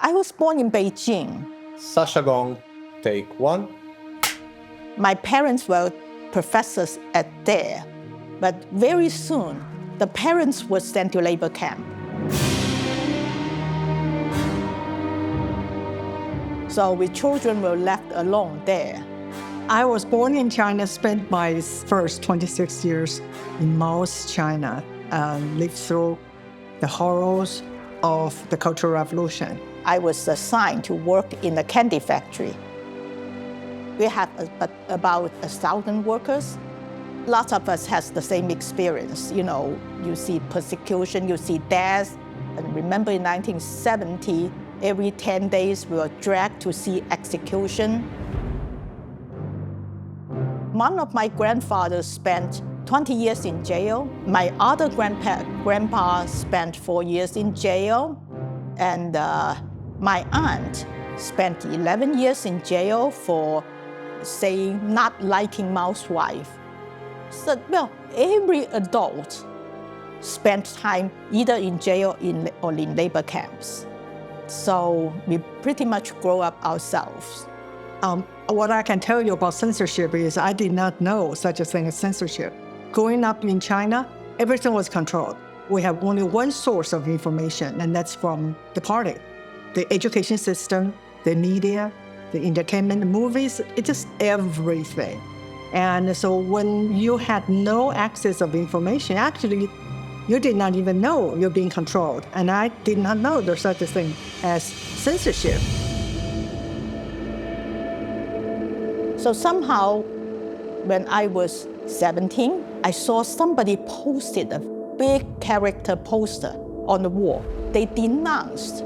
I was born in Beijing. Sasha Gong, take one. My parents were professors at there, but very soon, the parents were sent to labor camp. So we children were left alone there. I was born in China, spent my first 26 years in Mao's China, lived through the horrors of the Cultural Revolution. I was assigned to work in a candy factory. We had about 1,000 workers. Lots of us has the same experience. You know, you see persecution, you see death. And remember in 1970, every 10 days we were dragged to see execution. One of my grandfathers spent 20 years in jail. My other grandpa spent 4 years in jail. And my aunt spent 11 years in jail for saying not liking Mao's wife. So, well, every adult spent time either in jail or in labor camps. So we pretty much grow up ourselves. What I can tell you about censorship is I did not know such a thing as censorship. Growing up in China, everything was controlled. We have only one source of information, and that's from the party. The education system, the media, the entertainment, the movies, it's just everything. And so when you had no access of information, actually, you did not even know you're being controlled. And I did not know there's such a thing as censorship. So somehow, when I was 17, I saw somebody posted a big character poster on the wall. They denounced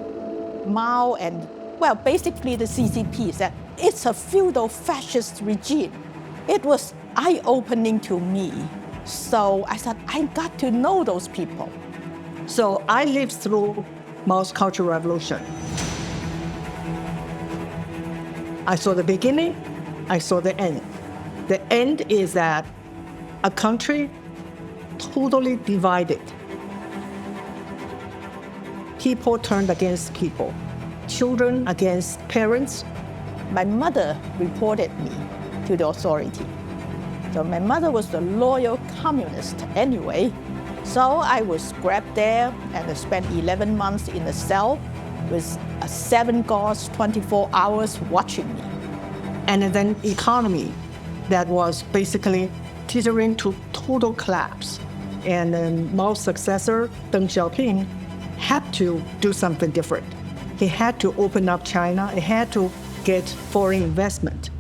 Mao and, well, basically the CCP, that it's a feudal fascist regime. It was eye-opening to me. So I said, I got to know those people. So I lived through Mao's Cultural Revolution. I saw the beginning, I saw the end. The end is that a country totally divided. People turned against people, children against parents. My mother reported me to the authority. So my mother was a loyal communist anyway. So I was grabbed there and I spent 11 months in a cell with 7 guards 24 hours watching me. And then economy that was basically teetering to total collapse. And then Mao's successor, Deng Xiaoping, had to do something different. He had to open up China. He had to get foreign investment.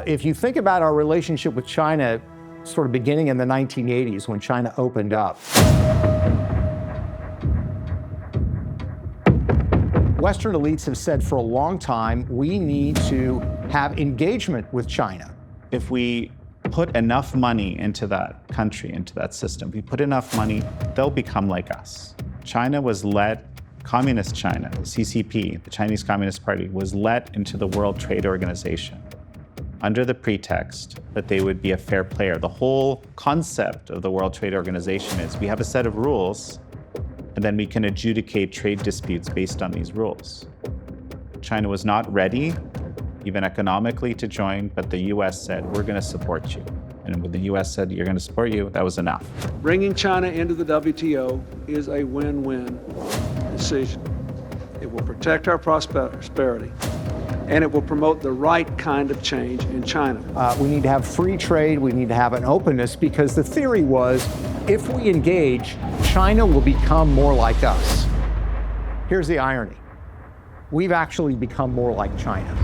If you think about our relationship with China, sort of beginning in the 1980s when China opened up, Western elites have said for a long time, we need to have engagement with China. If we put enough money into that country, into that system, if we put enough money, they'll become like us. China was led, Communist China, the CCP, the Chinese Communist Party, was led into the World Trade Organization under the pretext that they would be a fair player. The whole concept of the World Trade Organization is we have a set of rules, and then we can adjudicate trade disputes based on these rules. China was not ready, even economically, to join, but the US said, we're going to support you. And when the US said, you're going to support you, that was enough. Bringing China into the WTO is a win-win decision. It will protect our prosperity, and it will promote the right kind of change in China. We need to have free trade, we need to have an openness, because the theory was, if we engage, China will become more like us. Here's the irony. We've actually become more like China.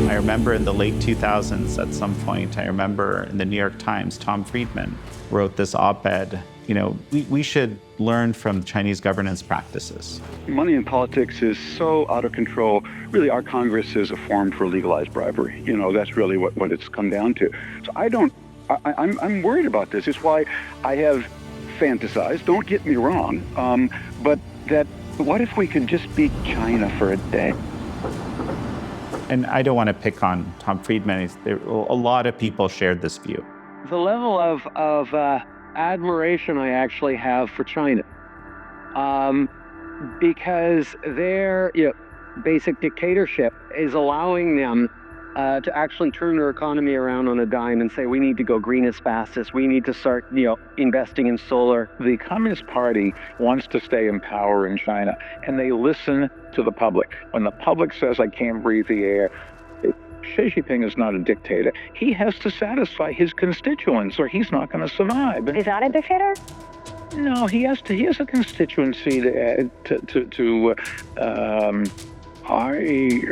I remember in the late 2000s, at some point, I remember in the New York Times, Tom Friedman wrote this op-ed, you know, we should learn from Chinese governance practices. Money in politics is so out of control. Really, our Congress is a form for legalized bribery. You know, that's really what it's come down to. So I'm worried about this. It's why I have fantasized, don't get me wrong, but what if we could just beat China for a day? And I don't want to pick on Tom Friedman. A lot of people shared this view. The level of admiration I actually have for China, because their basic dictatorship is allowing them to actually turn their economy around on a dime and say, we need to go green as fast as we need to start, investing in solar. The Communist Party wants to stay in power in China, and they listen to the public. When the public says, I can't breathe the air, Xi Jinping is not a dictator. He has to satisfy his constituents, or he's not going to survive. He's not a dictator? No, he has a constituency I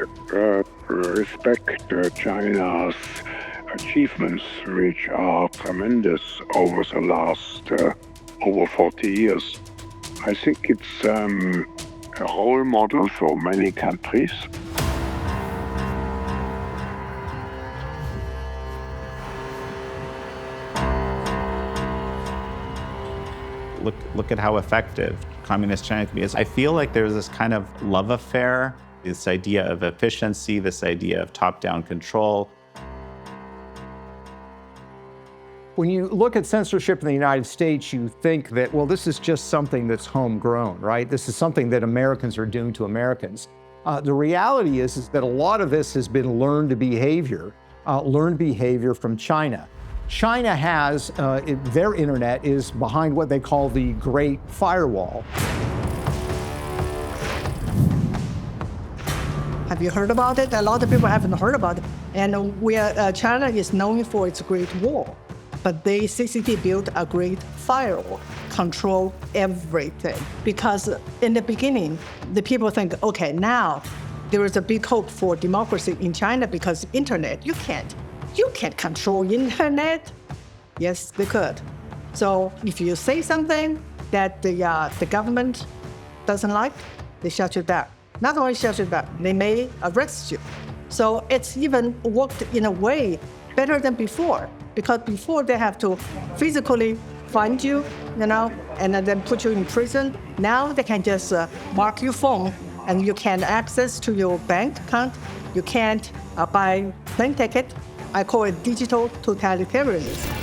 respect China's achievements, which are tremendous over the last over 40 years. I think it's a role model for many countries. Look at how effective communist China can be. I feel like there's this kind of love affair, this idea of efficiency, this idea of top-down control. When you look at censorship in the United States, you think that, well, this is just something that's homegrown, right? This is something that Americans are doing to Americans. The reality is that a lot of this has been learned behavior from China. China has, their internet is behind what they call the Great Firewall. Have you heard about it? A lot of people haven't heard about it. And China is known for its Great Wall, but they CCP built a Great Firewall, control everything. Because in the beginning, the people think, okay, now there is a big hope for democracy in China because internet, you can't control internet. Yes, they could. So if you say something that the government doesn't like, they shut you down. Not only shut you down, they may arrest you. So it's even worked in a way better than before, because before they have to physically find you, and then put you in prison. Now they can just mark your phone, and you can access to your bank account. You can't buy plane ticket. I call it digital totalitarianism.